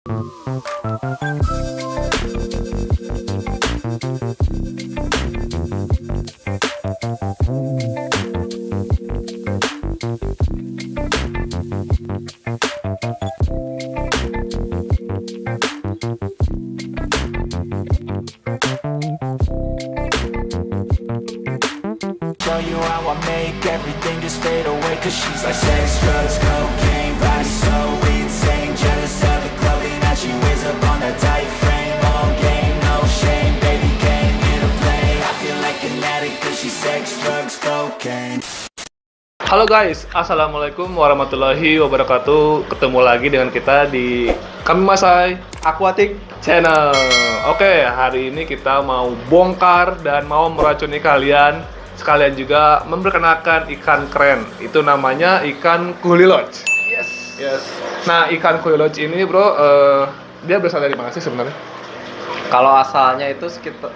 Tell you how I make everything just fade away. Cause she's like sex, drugs, cocaine, body so insane. Jealous of the clothing that she wears up on a tight frame. All game, no shame, baby came here to play. I feel like an addict cause she's sex, drugs, cocaine. Halo guys, assalamualaikum warahmatullahi wabarakatuh. Ketemu lagi dengan kita di Kami Masai Aquatic Channel. Oke, hari ini kita mau bongkar dan mau meracuni kalian, sekalian juga memperkenalkan ikan keren. Itu namanya ikan kuliloch. Yes. Nah, ikan kuliloch ini bro, dia berasal dari mana sih sebenarnya? Kalau asalnya itu sekitar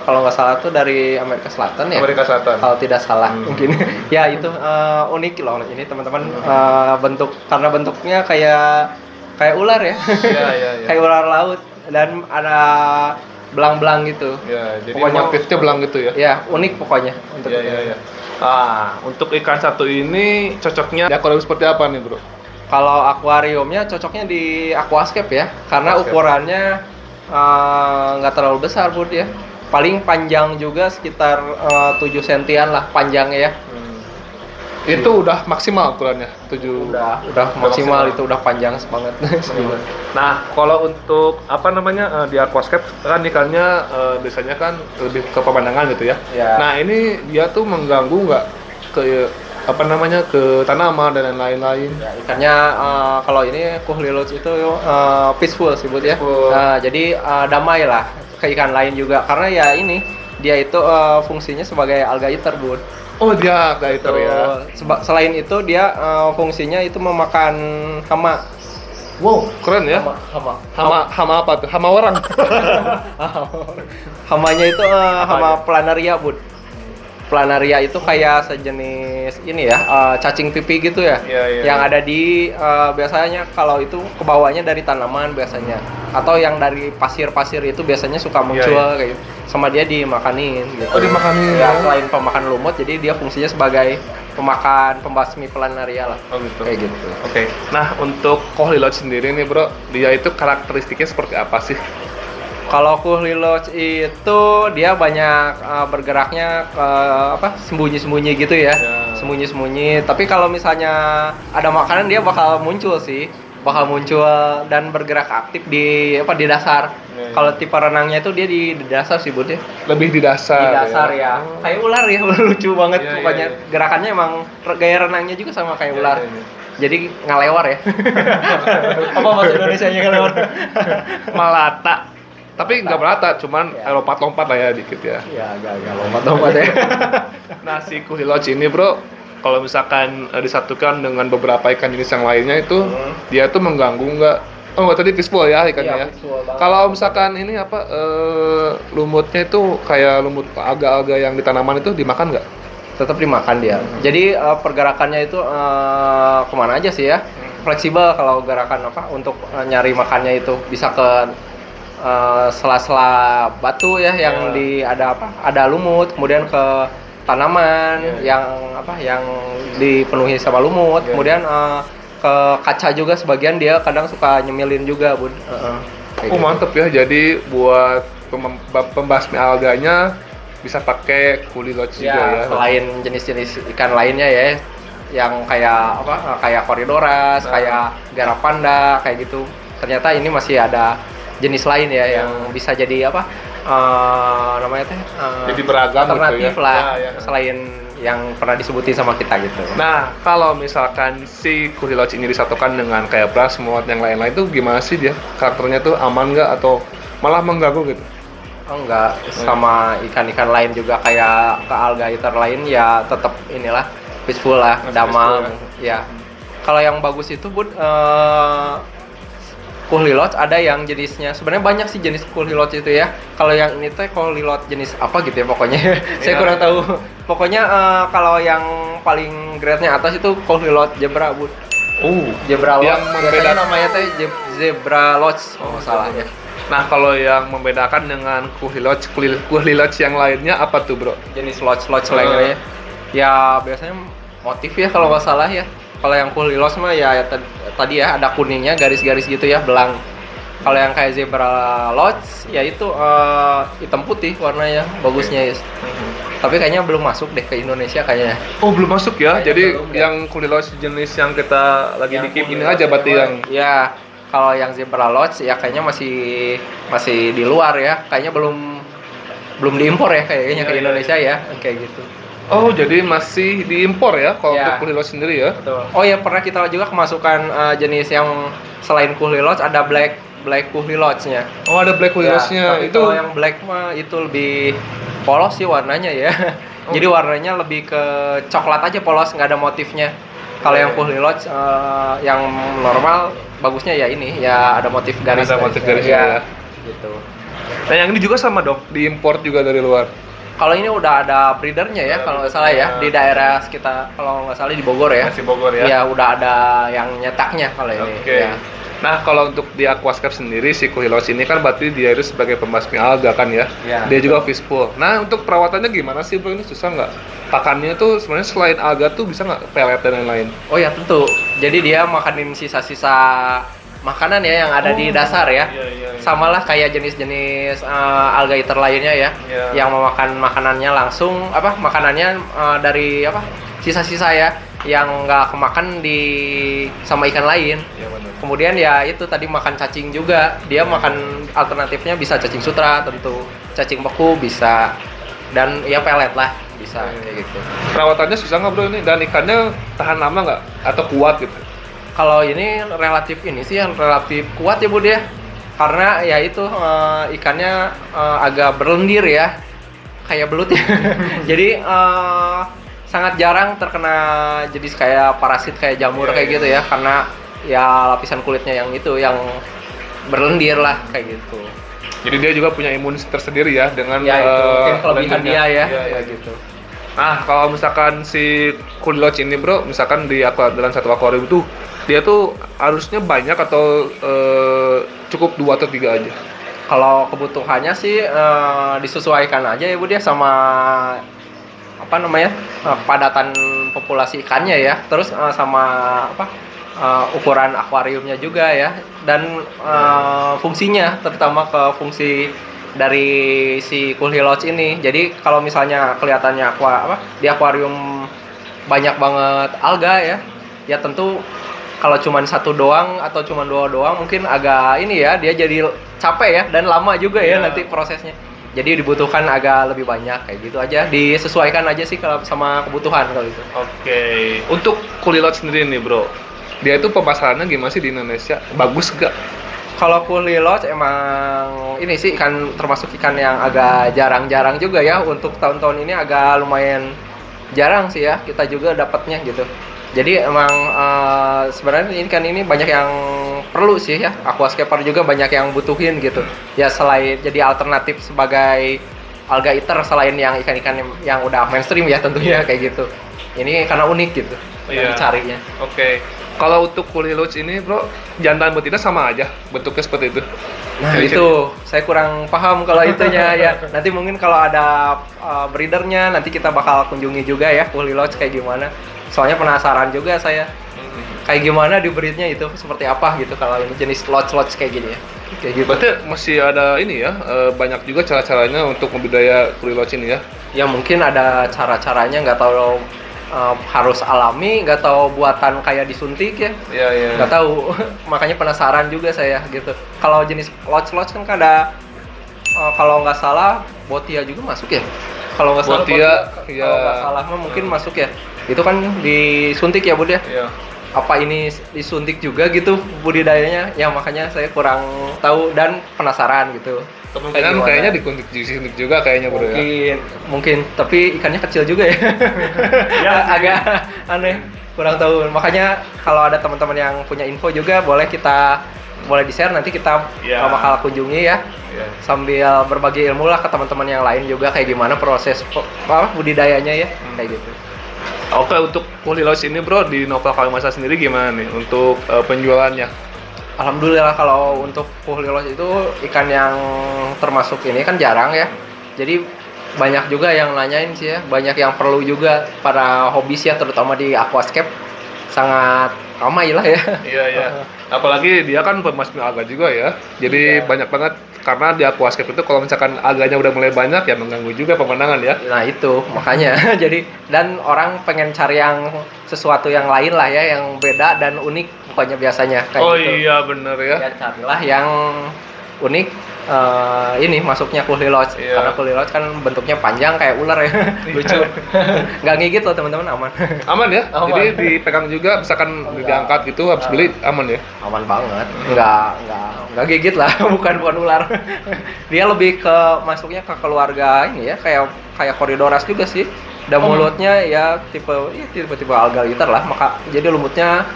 kalau nggak salah tuh dari Amerika Selatan ya. Amerika Selatan. Kalau tidak salah mungkin. Ya itu unik loh ini teman-teman, karena bentuknya kayak ular ya. Iya. Kayak ular laut dan ada belang-belang gitu. Ya, jadi pokoknya, motifnya belang gitu ya. Ya, unik pokoknya untuk Iya. Untuk ikan satu ini cocoknya di akuarium seperti apa nih, Bro? Kalau akuariumnya cocoknya di aquascape ya, karena Aquascape. ukurannya nggak terlalu besar Bud ya. Paling panjang juga sekitar 7 sentian lah panjangnya ya. Itu udah maksimal ukurannya, 7. Udah maksimal, itu udah panjang banget. Nah, kalau untuk di aquascape kan ikannya biasanya kan lebih ke pemandangan gitu ya. Ya. Nah, ini dia tuh mengganggu nggak ke ke tanaman dan lain-lain. Ya, ikannya kalau ini kuhliloch itu peaceful sih Bud ya. Peaceful. Nah, jadi damai lah ke ikan lain juga, karena ya ini dia itu fungsinya sebagai alga eater Bud. Oh, dia gaiter ya. Selain itu dia fungsinya itu memakan hama. Wow, keren ya. Hama apa tuh? Hama orang. Hamanya itu hama planaria Bud. Planaria itu kayak sejenis ini ya, cacing pipi gitu ya. Iya. Yang ada di biasanya kalau itu kebawanya dari tanaman biasanya, atau yang dari pasir-pasir itu biasanya suka muncul kayak gitu. Sama dia dimakanin gitu. Oh, dimakanin. Ya, selain pemakan lumut, jadi dia fungsinya sebagai pemakan pembasmi planaria lah. Oh gitu. Kayak gitu. Oke. Nah, untuk kuhliloch sendiri nih, Bro, dia itu karakteristiknya seperti apa sih? Kalau kuhliloch itu dia banyak bergeraknya sembunyi-sembunyi gitu ya. Sembunyi-sembunyi. Tapi kalau misalnya ada makanan dia bakal muncul sih. Bakal muncul dan bergerak aktif di dasar. Kalau tipe renangnya itu dia di dasar sih Bud ya. Lebih di dasar. Di dasar ya. Kayak ular ya, lucu banget pokoknya. Iya. Gerakannya emang gaya renangnya juga sama kayak ular. Jadi ngalewar ya. Apa bahasa Indonesianya ngalewar? Melata. Tapi nggak merata, cuman lompat-lompat lah ya dikit ya. Ya, agak lompat-lompat ya. Nah, si kuhliloch ini Bro, kalau misalkan disatukan dengan beberapa ikan jenis yang lainnya itu, dia tuh mengganggu nggak? Oh, nggak, tadi peaceful ya ikannya ya. Kalau misalkan ini lumutnya itu kayak lumut alga-alga yang di tanaman itu dimakan nggak? Tetap dimakan dia. Jadi pergerakannya itu kemana aja sih ya? Fleksibel kalau gerakan untuk nyari makannya itu bisa ke sela-sela batu ya yang ada lumut, kemudian ke tanaman yang dipenuhi sama lumut, kemudian ke kaca juga sebagian dia kadang suka nyemilin juga Bud. Gitu. Mantep ya, jadi buat pembasmi alganya bisa pakai kuhliloch juga ya. Selain jenis-jenis ikan lainnya ya, yang kayak koridorus, kayak garapanda kayak gitu. Ternyata ini masih ada jenis lain ya yang bisa jadi jadi beragam alternatif gitu ya. lah selain yang pernah disebutin sama kita gitu. Nah, kalau misalkan si kuhliloch ini disatukan dengan kayak plasmod yang lain-lain itu gimana sih dia? Karakternya tuh aman nggak atau malah mengganggu gitu? Oh enggak, sama ikan-ikan lain juga kayak ke alga eater lain ya tetap inilah peaceful lah, damai ya. Kalau yang bagus itu Bud, kuhliloch ada yang jenisnya sebenarnya banyak sih jenis kuhliloch itu ya. Kalau yang ini teh kuhliloch jenis apa gitu ya pokoknya. Saya kurang tahu. Pokoknya kalau yang paling grade-nya atas itu kuhliloch zebra Bud. Zebra yang lodge. Biasanya namanya teh zebra lodge kalau nggak salah ya. Nah, kalau yang membedakan dengan kuhli lodge yang lainnya apa tuh, Bro? Jenis lodge lainnya ya biasanya motif ya kalau nggak salah ya. Kalau yang kuhli lodge mah ya tadi ya ada kuningnya garis-garis gitu ya, belang. Kalau yang kayak zebra lodge ya itu hitam putih warnanya bagusnya ya. Tapi kayaknya belum masuk deh ke Indonesia kayaknya. Oh, belum masuk ya. Kayaknya Jadi belum, yang kuhli lodge jenis yang kita lagi Yang bikin ini kuhli aja lodge berarti yang ya. Kalau yang zebra lodge ya kayaknya masih di luar ya. Kayaknya belum diimpor ya kayaknya ke Indonesia ya kayak gitu. Oh, jadi masih diimpor ya kalau untuk kuhli lodge sendiri ya? Betul. Oh ya, pernah kita juga kemasukan jenis yang selain kuhli lodge ada black kuhli lodge-nya. Oh, ada black kuhli lodge-nya. Tapi Itu kalau yang black mah itu lebih polos sih warnanya ya. Jadi warnanya lebih ke coklat aja, polos, nggak ada motifnya. Kalau yang kuhli lodge yang normal bagusnya ya ini ya ada motif garis. Ada motif garisnya ya. Gitu. Nah, yang ini juga sama dong, diimpor juga dari luar. Kalau ini udah ada breedernya ya, kalau nggak salah ya, di daerah sekitar, kalau nggak salah di Bogor ya. Masih Bogor ya? Iya, udah ada yang nyetaknya kalau ini. Oke. Ya. Nah, kalau untuk di aquascape sendiri, si kuhli lodge ini kan berarti dia itu sebagai pembasmi alga kan ya? Iya, Dia juga fish pool. Nah, untuk perawatannya gimana sih, Bro? Ini susah nggak? Pakannya tuh sebenarnya selain alga tuh bisa nggak pelet dan lain-lain? Oh ya tentu. Jadi dia makanin sisa-sisa makanan ya yang ada di dasar ya. Iya. Sama lah kayak jenis-jenis alga eater lainnya ya, yang memakan makanannya langsung makanannya dari sisa-sisa ya yang nggak kemakan sama ikan lain. Iya, benar. Kemudian ya itu tadi makan cacing juga, dia makan alternatifnya bisa cacing sutra tentu, cacing beku bisa, dan ya pelet lah bisa kayak gitu. Perawatannya susah nggak, Bro, ini? Dan ikannya tahan lama nggak? Atau kuat gitu? Kalau ini relatif ini sih yang relatif kuat ya Bud ya, karena ya itu ikannya agak berlendir ya, kayak belut ya. Jadi sangat jarang terkena jenis kayak parasit kayak jamur kayak gitu ya, karena ya lapisan kulitnya yang itu yang berlendir lah kayak gitu. Jadi dia juga punya imun tersendiri ya dengan Ya itu mungkin kelebihan lendirnya. dia ya, Iya. gitu. Nah, kalau misalkan si kuhli lodge ini, Bro, misalkan dalam satu akuarium tuh dia tuh harusnya banyak atau cukup 2 atau 3 aja? Kalau kebutuhannya sih disesuaikan aja ya Bud ya sama kepadatan populasi ikannya ya, terus sama ukuran akuariumnya juga ya, dan fungsinya, terutama ke fungsi dari si kuhli lodge ini. Jadi kalau misalnya kelihatannya di akuarium banyak banget alga ya tentu kalau cuma satu doang atau cuma 2 doang mungkin agak ini ya, dia jadi capek ya dan lama juga ya nanti prosesnya. Jadi dibutuhkan agak lebih banyak kayak gitu aja, disesuaikan aja sih kalau sama kebutuhan kalau itu. Oke. Untuk kuhli lodge sendiri nih, Bro, dia itu pemasarannya gimana sih di Indonesia? Bagus gak? Kalau kuhli lodge emang ini sih termasuk ikan yang agak jarang-jarang juga ya, untuk tahun-tahun ini agak lumayan jarang sih ya kita juga dapatnya gitu. Jadi emang sebenarnya ikan ini banyak yang perlu sih ya, aquascaper juga banyak yang butuhin gitu. Ya selain jadi alternatif sebagai alga eater selain yang ikan-ikan yang udah mainstream ya tentunya kayak gitu. Ini karena unik gitu dicarinya. Oke. Kalau untuk kuhli lodge ini, Bro, jantan betina sama aja bentuknya seperti itu? Nah itu saya kurang paham kalau itunya ya. Nanti mungkin kalau ada breedernya nanti kita bakal kunjungi juga ya kuhli lodge kayak gimana. Soalnya penasaran juga saya. Kayak gimana di breednya itu seperti apa gitu kalau ini jenis lodge kayak gini ya. Kayak gitu. Berarti masih ada ini ya, banyak juga cara-caranya untuk membudidaya kuhli lodge ini ya? Ya mungkin ada cara-caranya, nggak tahu harus alami, nggak tahu buatan kayak disuntik ya. Iya. Nggak tahu. Makanya penasaran juga saya gitu. Kalau jenis lodge kan ada kalau nggak salah botia juga masuk ya. Kalau nggak salah botia, kalau nggak salah mah mungkin masuk ya. Itu kan disuntik ya Bud ya. Iya. Apa ini disuntik juga gitu budidayanya? Ya makanya saya kurang tahu dan penasaran gitu. Kemungkinan kayaknya disuntik juga kayaknya, Bro, ya. Mungkin, tapi ikannya kecil juga ya. Agak aneh, kurang tahu. Makanya kalau ada teman-teman yang punya info juga boleh di-share, nanti kita bakal kunjungi ya. Sambil berbagi ilmu lah ke teman-teman yang lain juga kayak gimana proses budidayanya ya, kayak gitu. Oke, untuk Kulilos ini bro, di Nova Kalimasa sendiri gimana nih untuk penjualannya? Alhamdulillah kalau untuk Kulilos itu ikan yang termasuk ini kan jarang ya. Jadi banyak juga yang nanyain sih ya, banyak yang perlu juga para hobis ya, terutama di aquascape sangat ramai lah ya. Iya iya. Apalagi dia kan pemasmi alga juga ya. Jadi banyak banget karena di aquascape itu kalau misalkan alganya udah mulai banyak ya mengganggu juga pemandangan ya. Nah itu makanya jadi dan orang pengen cari yang sesuatu yang lain lah ya, yang beda dan unik pokoknya biasanya kayak Oh gitu. iya bener ya. Ya carilah yang unik. Ini masuknya Kulilos karena Kulilos kan bentuknya panjang kayak ular ya. Lucu. Nggak gigit loh teman-teman, aman. Aman ya? Aman. Jadi dipegang juga misalkan diangkat gitu habis beli aman ya? Aman banget. Nggak gigit lah, bukan ular. Dia lebih ke masuknya ke keluarga ini ya, kayak Corydoras juga sih. Dan mulutnya ya tipe alligator lah, maka jadi lumutnya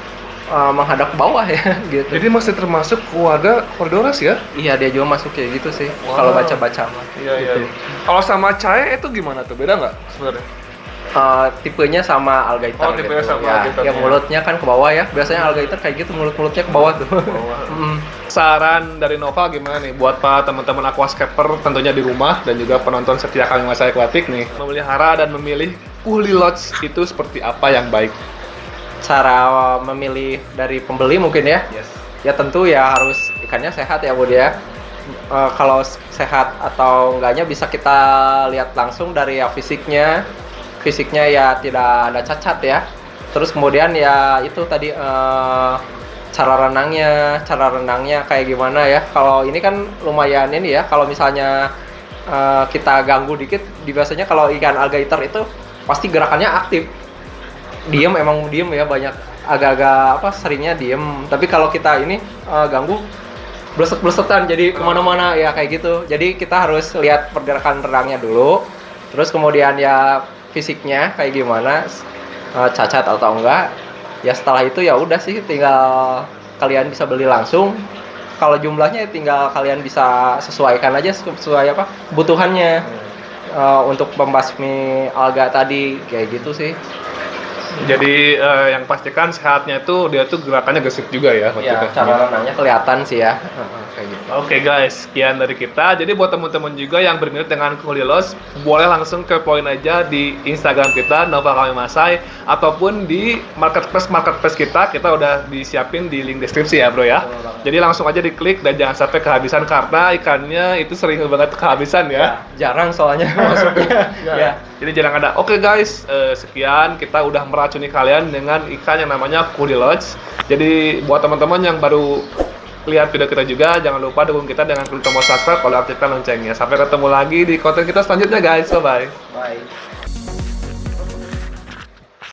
menghadap ke bawah ya gitu. Jadi masih termasuk keluarga Corydoras ya? Iya, dia juga masuk kayak gitu sih. Wow. Kalau baca-baca mah. Iya gitu. iya. Kalau sama cae itu gimana tuh? Beda nggak sebenarnya? Tipenya sama alligator. Oh, tipenya gitu. sama Ya, alligator. ya mulutnya kan ke bawah ya. Biasanya alligator kayak gitu, mulutnya ke bawah tuh. Saran dari Nova gimana nih buat para teman-teman aquascaper tentunya di rumah dan juga penonton setia Kalimasa Aquatic nih, memelihara dan memilih Kulilos itu seperti apa yang baik? Cara memilih dari pembeli mungkin ya. Yes. Ya tentu ya harus ikannya sehat ya Bud ya. Kalau sehat atau enggaknya bisa kita lihat langsung dari ya fisiknya ya tidak ada cacat ya. Terus kemudian ya itu tadi cara renangnya kayak gimana ya. Kalau ini kan lumayan ini ya, kalau misalnya kita ganggu dikit, biasanya kalau ikan alligator itu pasti gerakannya aktif. Emang diem ya, banyak agak-agak seringnya diem. Tapi kalau kita ini ganggu, bleset-blesetan jadi kemana-mana ya kayak gitu. Jadi kita harus lihat pergerakan renangnya dulu, terus kemudian ya fisiknya kayak gimana, cacat atau enggak. Ya setelah itu ya udah sih, tinggal kalian bisa beli langsung. Kalau jumlahnya tinggal kalian bisa sesuaikan aja sesuai kebutuhannya. Untuk pembasmi alga tadi kayak gitu sih. Jadi yang pastikan sehatnya itu dia tuh gerakannya gesit juga ya. Ya, cara renangnya kelihatan sih ya. Kayak gitu. Oke guys, sekian dari kita. Jadi buat teman-teman juga yang berminat dengan Kulilos, boleh langsung ke poin aja di Instagram kita Nova Kalimasa ataupun di marketplace kita udah disiapin di link deskripsi ya bro ya. Jadi langsung aja diklik dan jangan sampai kehabisan karena ikannya itu sering banget kehabisan ya. Jarang soalnya masuknya. Ya. Jadi jarang ada. Oke guys, sekian kita udah meracuni kalian dengan ikan yang namanya Kulilos. Jadi buat teman-teman yang baru lihat video kita juga, jangan lupa dukung kita dengan klik tombol subscribe, kalau aktifkan loncengnya. Sampai ketemu lagi di konten kita selanjutnya guys. Bye bye. Bye.